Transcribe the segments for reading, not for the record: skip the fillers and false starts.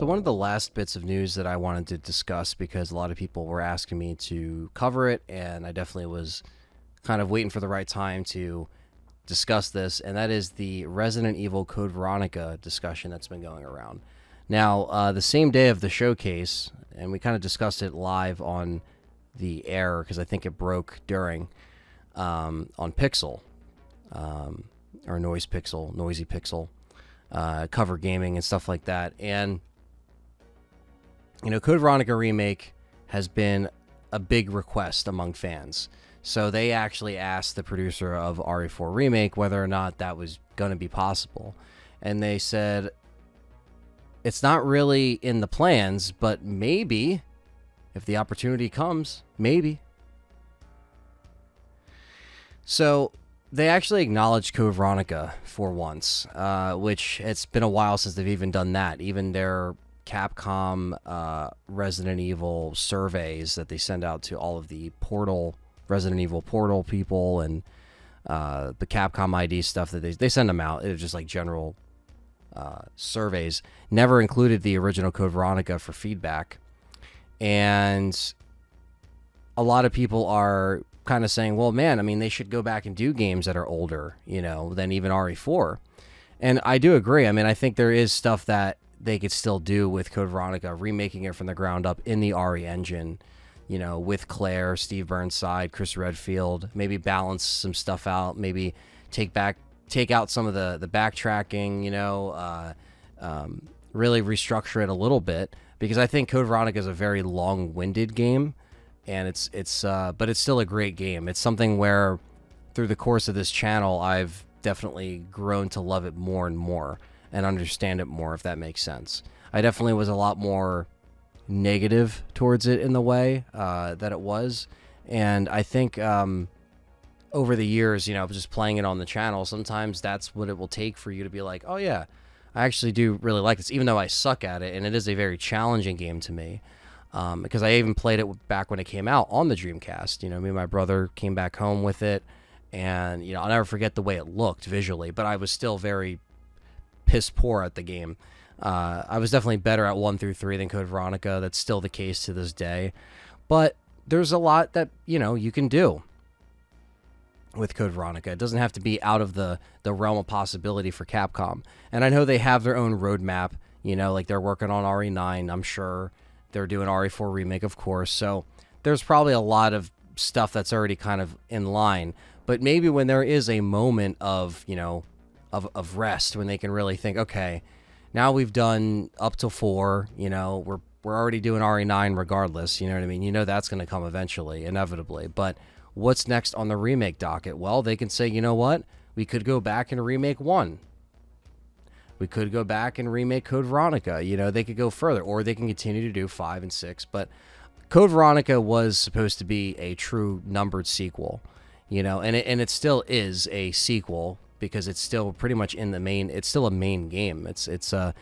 So one of the last bits of news that I wanted to discuss, because a lot of people were asking me to cover it, and I definitely was kind of waiting for the right time to discuss this, and that is the Resident Evil Code Veronica discussion that's been going around. Now, the same day of the showcase, and we kind of discussed it live on the air because I think it broke during on Pixel, or Noisy Pixel, Cover Gaming and stuff like that. And Code Veronica Remake has been a big request among fans. So they actually asked the producer of RE4 Remake whether or not that was going to be possible. And they said, it's not really in the plans, but maybe, if the opportunity comes, maybe. So they actually acknowledged Code Veronica for once, which it's been a while since they've even done that. Even their Capcom Resident Evil surveys that they send out to all of the Resident Evil Portal people and the Capcom ID stuff that they send them out. It was just like general surveys. Never included the original Code Veronica for feedback. And a lot of people are kind of saying, well, man, I mean, they should go back and do games that are older, than even RE4. And I do agree. I mean, I think there is stuff that they could still do with Code Veronica, remaking it from the ground up in the RE engine, with Claire, Steve Burnside, Chris Redfield, maybe balance some stuff out, maybe take out some of the backtracking, really restructure it a little bit, because I think Code Veronica is a very long-winded game, and but it's still a great game. It's something where through the course of this channel, I've definitely grown to love it more and more and understand it more, if that makes sense. I definitely was a lot more negative towards it in the way that it was, and I think over the years, just playing it on the channel, sometimes that's what it will take for you to be like, oh yeah, I actually do really like this, even though I suck at it, and it is a very challenging game to me, because I even played it back when it came out on the Dreamcast. Me and my brother came back home with it, and I'll never forget the way it looked visually, but I was still very piss poor at the game. I was definitely better at 1 through 3 than Code Veronica. That's still the case to this day. But there's a lot that, you can do with Code Veronica. It doesn't have to be out of the realm of possibility for Capcom. And I know they have their own roadmap, like they're working on RE9, I'm sure. They're doing RE4 Remake, of course. So there's probably a lot of stuff that's already kind of in line. But maybe when there is a moment of, of rest, when they can really think, okay, now we've done up to 4, we're already doing RE9 regardless, you know what I mean? That's going to come eventually, inevitably. But what's next on the remake docket? Well, they can say, you know what? We could go back and remake 1. We could go back and remake Code Veronica. They could go further, or they can continue to do 5 and 6. But Code Veronica was supposed to be a true numbered sequel, and it still is a sequel, because it's still pretty much in the main. It's still a main game. It's a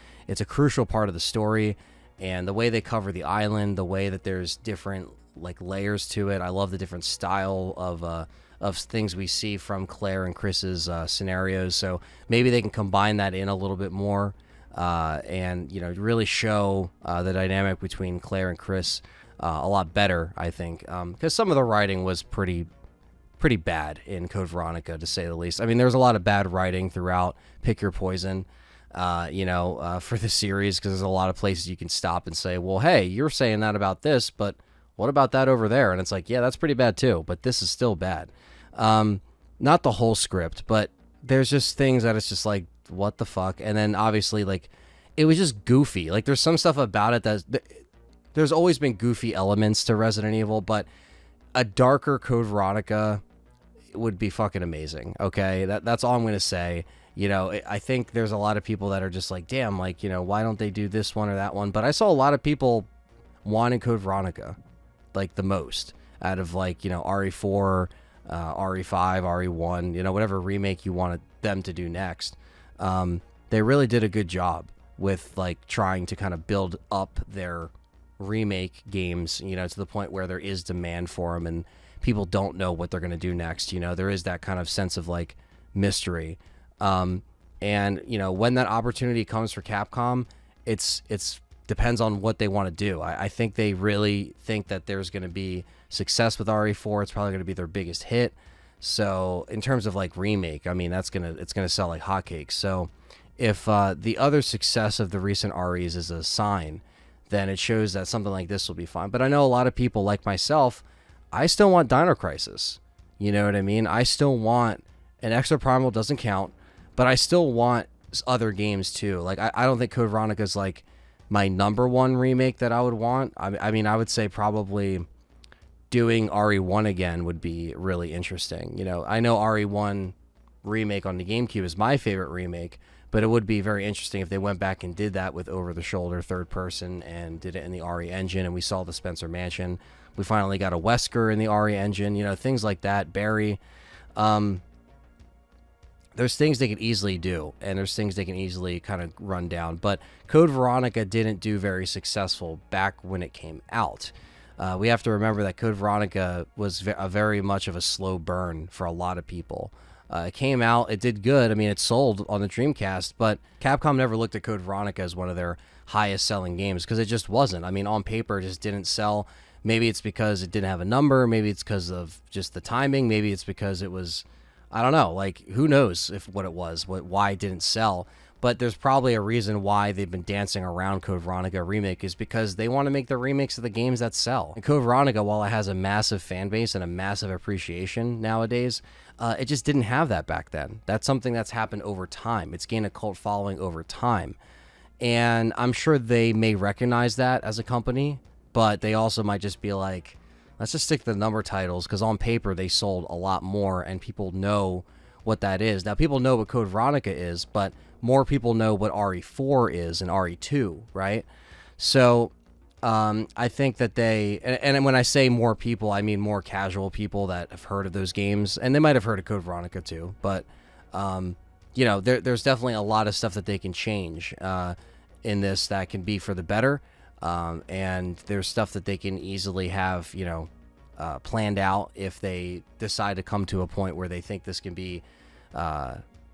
crucial part of the story, and the way they cover the island, the way that there's different layers to it. I love the different style of things we see from Claire and Chris's scenarios. So maybe they can combine that in a little bit more, and really show the dynamic between Claire and Chris a lot better, I think, because some of the writing was pretty bad in Code Veronica, to say the least. I mean, there's a lot of bad writing throughout Pick Your Poison, for the series, because there's a lot of places you can stop and say, well, hey, you're saying that about this, but what about that over there? And it's like, yeah, that's pretty bad too, but this is still bad. Not the whole script, but there's just things that it's just like, what the fuck? And then obviously, it was just goofy. There's some stuff about it there's always been goofy elements to Resident Evil, but a darker Code Veronica would be fucking amazing. Okay, that's all I'm gonna say. I think there's a lot of people that are just like, damn, why don't they do this one or that one? But I saw a lot of people wanting Code Veronica the most out of RE4, RE5, RE1, whatever remake you wanted them to do next. They really did a good job with trying to kind of build up their remake games, to the point where there is demand for them and people don't know what they're going to do next. There is that kind of sense of mystery. And when that opportunity comes for Capcom, depends on what they want to do. I think they really think that there's going to be success with RE4. It's probably going to be their biggest hit. So in terms of like remake, I mean, it's gonna sell like hotcakes. So if the other success of the recent REs is a sign, then it shows that something like this will be fine. But I know a lot of people like myself, I still want Dino Crisis. You know what I mean? I still want an Extra Primal, doesn't count, but I still want other games too. Like I don't think Code Veronica is like my number one remake that I would want. I mean, I would say probably doing RE1 again would be really interesting. You know, I know RE1 remake on the GameCube is my favorite remake, but it would be very interesting if they went back and did that with over-the-shoulder third person and did it in the RE engine, and we saw the Spencer Mansion. We finally got a Wesker in the RE engine, you know, things like that. Barry. There's things they can easily do, and there's things they can easily kind of run down. But Code Veronica didn't do very successful back when it came out. We have to remember that Code Veronica was a very much of a slow burn for a lot of people. It came out, it did good. I mean, it sold on the Dreamcast, but Capcom never looked at Code Veronica as one of their highest selling games because it just wasn't. I mean, on paper, it just didn't sell. Maybe it's because it didn't have a number. Maybe it's because of just the timing. Maybe it's because it was, I don't know, like, who knows what it was, why it didn't sell. But there's probably a reason why they've been dancing around Code Veronica Remake is because they want to make the remakes of the games that sell. And Code Veronica, while it has a massive fan base and a massive appreciation nowadays, it just didn't have that back then. That's something that's happened over time. It's gained a cult following over time. And I'm sure they may recognize that as a company, but they also might just be like, let's just stick to the number titles, because on paper they sold a lot more and people know what that is. Now, people know what Code Veronica is, but more people know what RE4 is and RE2, right? So I think that and when I say more people, I mean more casual people that have heard of those games, and they might have heard of Code Veronica too, but you know, there's definitely a lot of stuff that they can change in this that can be for the better, and there's stuff that they can easily have, you know, planned out if they decide to come to a point where they think this can be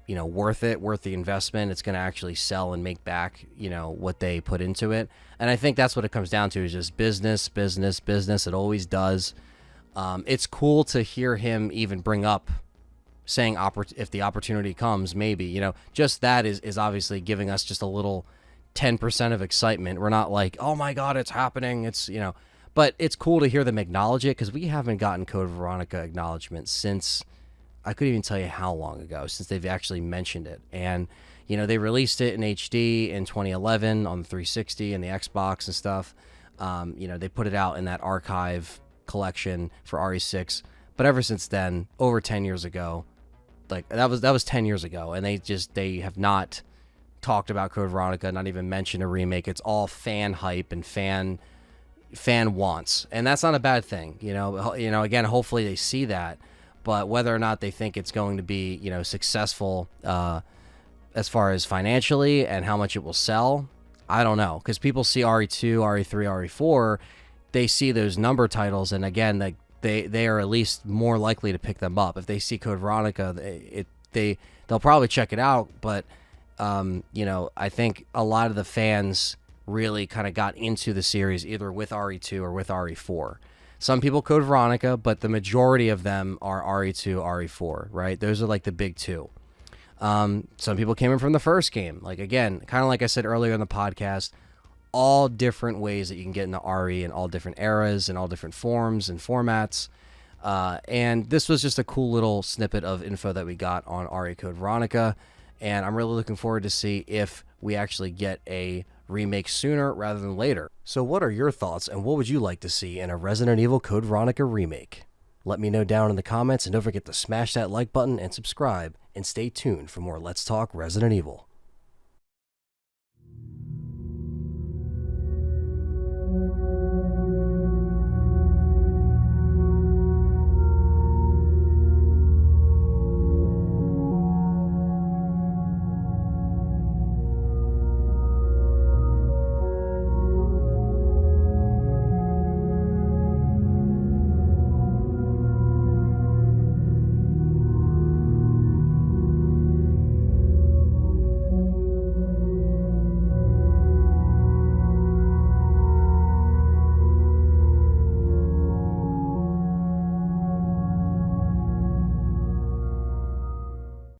you know, worth the investment. It's going to actually sell and make back, you know, what they put into it. And I think that's what it comes down to, is just business. It always does. It's cool to hear him even bring up saying if the opportunity comes, maybe, you know, just that is obviously giving us just a little 10% of excitement. We're not like, oh my God, it's happening. It's, you know, but it's cool to hear them acknowledge it, because we haven't gotten Code Veronica acknowledgement since, I couldn't even tell you how long ago since they've actually mentioned it. And, you know, they released it in HD in 2011 on the 360 and the Xbox and stuff. You know, they put it out in that archive collection for RE6. But ever since then, over 10 years ago, like that was 10 years ago, and they have not talked about Code Veronica, not even mentioned a remake. It's all fan hype and fan wants, and that's not a bad thing. You know, again, hopefully they see that. But whether or not they think it's going to be, you know, successful as far as financially and how much it will sell, I don't know. Because people see RE2, RE3, RE4, they see those number titles, and again, like they are at least more likely to pick them up. If they see Code Veronica, they'll probably check it out. But you know, I think a lot of the fans really kind of got into the series either with RE2 or with RE4. Some people Code Veronica, but the majority of them are RE2, RE4, right? Those are like the big two. Some people came in from the first game. Like, again, kind of like I said earlier in the podcast, all different ways that you can get into RE in all different eras and all different forms and formats. And this was just a cool little snippet of info that we got on RE Code Veronica. And I'm really looking forward to see if we actually get a remake sooner rather than later. So what are your thoughts, and what would you like to see in a Resident Evil Code Veronica remake? Let me know down in the comments, and don't forget to smash that like button and subscribe, and stay tuned for more Let's Talk Resident Evil.